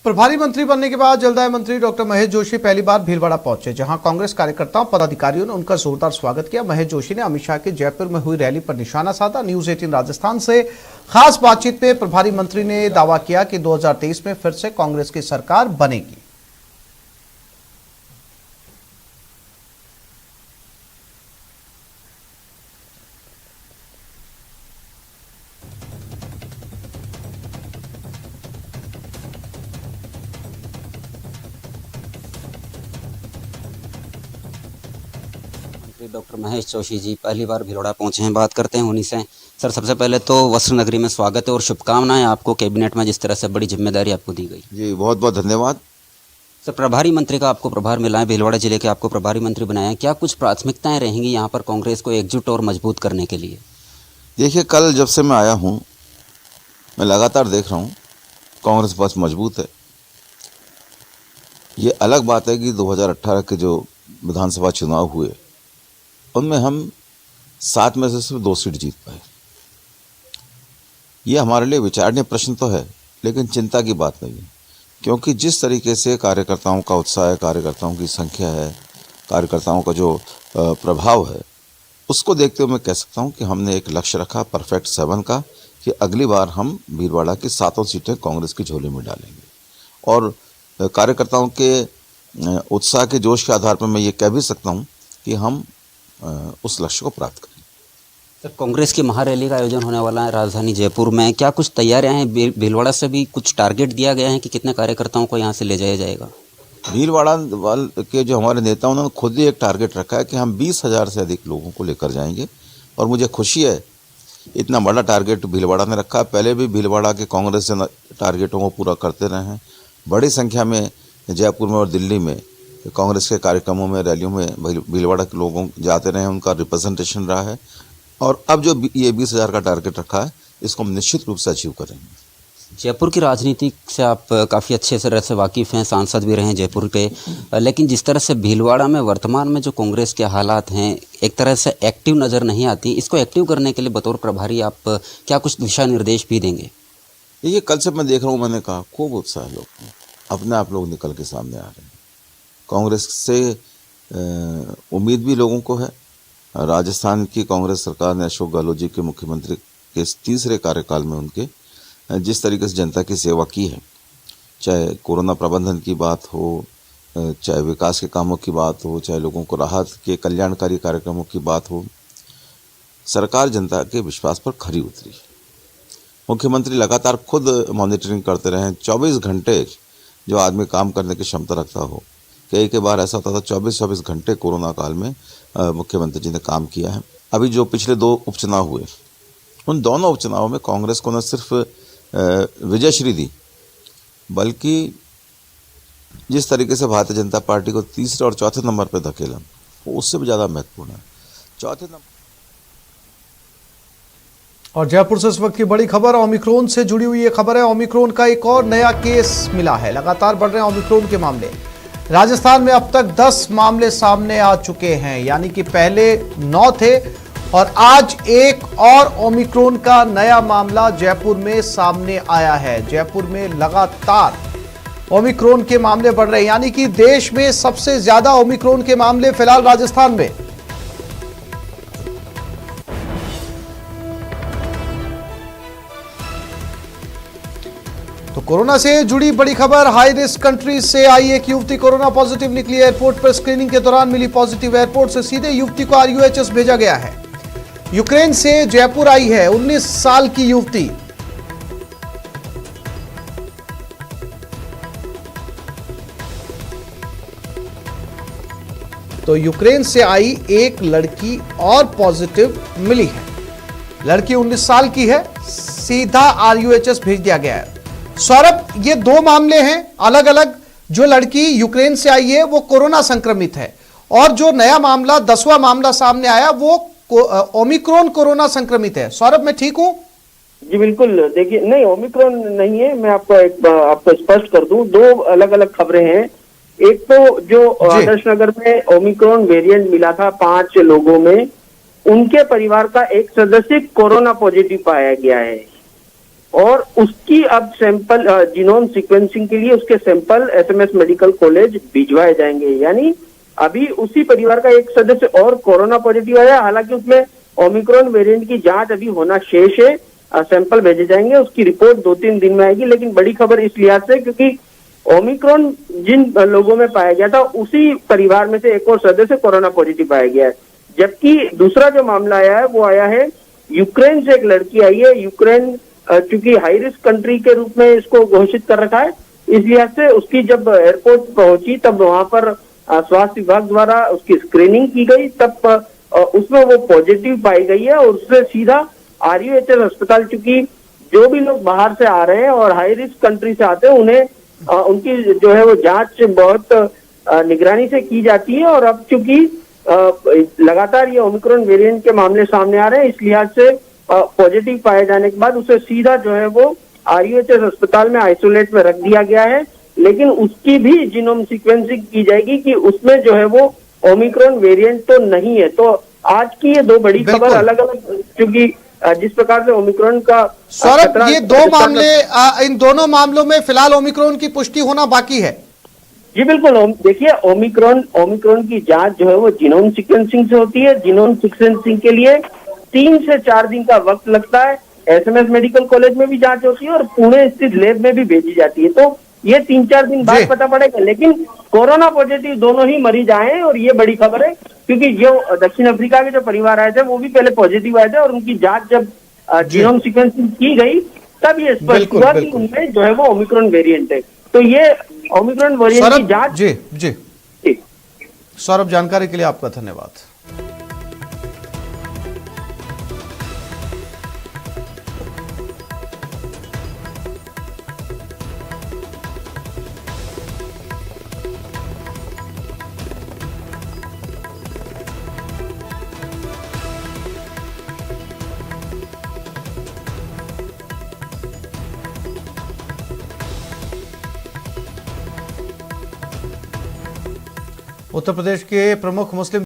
प्रभारी मंत्री बनने के बाद जलदाय मंत्री डॉक्टर महेश जोशी पहली बार भीलवाड़ा पहुंचे, जहां कांग्रेस कार्यकर्ताओं पदाधिकारियों ने उनका जोरदार स्वागत किया। महेश जोशी ने अमित शाह के जयपुर में हुई रैली पर निशाना साधा। न्यूज 18 राजस्थान से खास बातचीत में प्रभारी मंत्री ने दावा किया कि 2023 में फिर से कांग्रेस की सरकार बनेगी। डॉक्टर महेश जोशी जी पहली बार भीलवाड़ा पहुंचे हैं, बात करते हैं उन्हीं से। सर, सबसे पहले तो वस्त्र नगरी में स्वागत है और शुभकामनाएं आपको कैबिनेट में जिस तरह से बड़ी जिम्मेदारी आपको दी गई। जी बहुत बहुत धन्यवाद। सर, प्रभारी मंत्री का आपको प्रभार मिला है, भीलवाड़ा जिले के आपको प्रभारी मंत्री बनाया है। क्या कुछ प्राथमिकताएं रहेंगी यहाँ पर कांग्रेस को एकजुट और मजबूत करने के लिए? देखिए, कल जब से मैं आया हूँ मैं लगातार देख रहा हूँ कांग्रेस बहुत मजबूत है। ये अलग बात है कि 2018 के जो विधानसभा चुनाव हुए उनमें हम 7 में से सिर्फ 2 सीट जीत पाए। ये हमारे लिए विचारणीय प्रश्न तो है, लेकिन चिंता की बात नहीं है, क्योंकि जिस तरीके से कार्यकर्ताओं का उत्साह है, कार्यकर्ताओं की संख्या है, कार्यकर्ताओं का जो प्रभाव है, उसको देखते हुए मैं कह सकता हूँ कि हमने एक लक्ष्य रखा परफेक्ट 7 का, कि अगली बार हम भीलवाड़ा की 7 सीटें कांग्रेस की झोली में डालेंगे। और कार्यकर्ताओं के उत्साह के जोश के आधार पर मैं ये कह भी सकता हूँ कि हम उस लक्ष्य को प्राप्त करें। सर, कांग्रेस की महारैली का आयोजन होने वाला है राजधानी जयपुर में, क्या कुछ तैयारियां हैं? भीलवाड़ा से भी कुछ टारगेट दिया गया है कि कितने कार्यकर्ताओं को यहां से ले जाया जाएगा? भीलवाड़ा के जो हमारे नेता उन्होंने खुद ही एक टारगेट रखा है कि हम 20,000 से अधिक लोगों को लेकर जाएंगे, और मुझे खुशी है इतना बड़ा टारगेट भीलवाड़ा ने रखा। पहले भी भीलवाड़ा के कांग्रेस से टारगेटों को पूरा करते रहे हैं। बड़ी संख्या में जयपुर में और दिल्ली में कांग्रेस के कार्यक्रमों में, रैलियों में भीलवाड़ा के लोगों जाते रहे हैं, उनका रिप्रेजेंटेशन रहा है। और अब जो ये 20,000 का टारगेट रखा है, इसको हम निश्चित रूप से अचीव करेंगे। जयपुर की राजनीति से आप काफ़ी अच्छे तरह से वाकिफ़ हैं, सांसद भी रहे हैं जयपुर के, लेकिन जिस तरह से भीलवाड़ा में वर्तमान में जो कांग्रेस के हालात हैं, एक तरह से एक्टिव नज़र नहीं आती। इसको एक्टिव करने के लिए बतौर प्रभारी आप क्या कुछ दिशा निर्देश भी देंगे? ये कल से मैं देख रहा हूँ, मैंने कहा खूब उत्साह लोग, अपने आप लोग निकल के सामने आ रहे हैं। कांग्रेस से उम्मीद भी लोगों को है। राजस्थान की कांग्रेस सरकार ने अशोक गहलोत जी के मुख्यमंत्री के 3रे कार्यकाल में उनके जिस तरीके से जनता की सेवा की है, चाहे कोरोना प्रबंधन की बात हो, चाहे विकास के कामों की बात हो, चाहे लोगों को राहत के कल्याणकारी कार्यक्रमों की बात हो, सरकार जनता के विश्वास पर खरी उतरी है। मुख्यमंत्री लगातार खुद मॉनिटरिंग करते रहे। 24 घंटे जो आदमी काम करने की क्षमता रखता हो, कई बार ऐसा होता था 24 घंटे कोरोना काल में मुख्यमंत्री जी ने काम किया है। अभी जो पिछले 2 उपचुनाव हुए, उन दोनों उपचुनावों में कांग्रेस को न सिर्फ विजयश्री दी, बल्कि जिस तरीके से भारतीय जनता पार्टी को 3रे और 4थे नंबर पर धकेला, वो उससे भी ज़्यादा महत्वपूर्ण है। 4थे नंबर। और जयपुर से इस वक्त की बड़ी खबर ओमिक्रॉन से जुड़ी हुई ये खबर है। ओमिक्रॉन का एक और नया केस मिला है। लगातार बढ़ रहे हैं ओमिक्रॉन के मामले। राजस्थान में अब तक 10 मामले सामने आ चुके हैं, यानी कि पहले 9 थे और आज एक और ओमिक्रॉन का नया मामला जयपुर में सामने आया है। जयपुर में लगातार ओमिक्रॉन के मामले बढ़ रहे हैं, यानी कि देश में सबसे ज्यादा ओमिक्रॉन के मामले फिलहाल राजस्थान में। तो कोरोना से जुड़ी बड़ी खबर, हाई रिस्क कंट्री से आई एक युवती कोरोना पॉजिटिव निकली। एयरपोर्ट पर स्क्रीनिंग के दौरान मिली पॉजिटिव। एयरपोर्ट से सीधे युवती को RUHS भेजा गया है। यूक्रेन से जयपुर आई है 19 साल की युवती। तो यूक्रेन से आई एक लड़की और पॉजिटिव मिली है। लड़की 19 साल की है, सीधा RUHS भेज दिया गया है। सौरभ, ये 2 मामले हैं अलग अलग। जो लड़की यूक्रेन से आई है वो कोरोना संक्रमित है, और जो नया मामला 10वां मामला सामने आया वो ओमिक्रॉन कोरोना संक्रमित है। सौरभ, मैं ठीक हूं? जी बिल्कुल। देखिए, नहीं, ओमिक्रॉन नहीं है। मैं आपको स्पष्ट कर दूं, 2 अलग अलग खबरें हैं। एक तो जो आदर्श नगर में ओमिक्रॉन वेरिएंट मिला था 5 लोगों में, उनके परिवार का एक सदस्य कोरोना पॉजिटिव पाया गया है। और उसकी अब सैंपल जीनोम सीक्वेंसिंग के लिए उसके सैंपल एसएमएस मेडिकल कॉलेज भिजवाए जाएंगे। यानी अभी उसी परिवार का एक सदस्य और कोरोना पॉजिटिव आया, हालांकि उसमें ओमिक्रॉन वेरिएंट की जांच अभी होना शेष है। सैंपल भेजे जाएंगे, उसकी रिपोर्ट 2-3 दिन में आएगी। लेकिन बड़ी खबर इस लिहाज से क्योंकि ओमिक्रॉन जिन लोगों में पाया गया था उसी परिवार में से एक और सदस्य कोरोना पॉजिटिव पाया गया है। जबकि दूसरा जो मामला आया है वो आया है यूक्रेन से। एक लड़की आई है, यूक्रेन चूंकि हाई रिस्क कंट्री के रूप में इसको घोषित कर रखा है, इस लिहाज से उसकी जब एयरपोर्ट पहुंची तब वहां पर स्वास्थ्य विभाग द्वारा उसकी स्क्रीनिंग की गई, तब उसमें वो पॉजिटिव पाई गई है और उससे सीधा RUHS अस्पताल, चूंकि जो भी लोग बाहर से आ रहे हैं और हाई रिस्क कंट्री से आते हैं उन्हें उनकी जो है वो जांच बहुत निगरानी से की जाती है। और अब चूंकि लगातार ये ओमिक्रॉन वेरिएंट के मामले सामने आ रहे हैं, इस लिहाज से पॉजिटिव पाए जाने के बाद उसे सीधा जो है वो RUHS अस्पताल में आइसोलेट में रख दिया गया है। लेकिन उसकी भी जीनोम सीक्वेंसिंग की जाएगी कि उसमें जो है वो ओमिक्रॉन वेरिएंट तो नहीं है। तो आज की ये दो बड़ी खबर अलग अलग, क्योंकि जिस प्रकार से ओमिक्रॉन का सौरभ, ये दो मामले, इन दोनों मामलों में फिलहाल ओमिक्रॉन की पुष्टि होना बाकी है। जी बिल्कुल। देखिए ओमिक्रॉन की जांच जो है वो जीनोम सीक्वेंसिंग से होती है। जीनोम सीक्वेंसिंग के लिए 3 से 4 दिन का वक्त लगता है। एसएमएस मेडिकल कॉलेज में भी जांच होती है और पुणे स्थित लैब में भी भेजी जाती है। तो ये 3-4 दिन बाद पता पड़ेगा। लेकिन कोरोना पॉजिटिव दोनों ही मरीज आए हैं और ये बड़ी खबर है, क्योंकि जो दक्षिण अफ्रीका के जो परिवार आए थे वो भी पहले पॉजिटिव आए थे और उनकी जांच जब जीनोम सीक्वेंसिंग की गई तब ये स्पष्ट हुआ कि उनमें जो है वो ओमिक्रॉन वेरिएंट है। तो ये ओमिक्रॉन वेरिएंट की जांच। जी सौरभ, जानकारी के लिए आपका धन्यवाद। उत्तर प्रदेश के प्रमुख मुस्लिम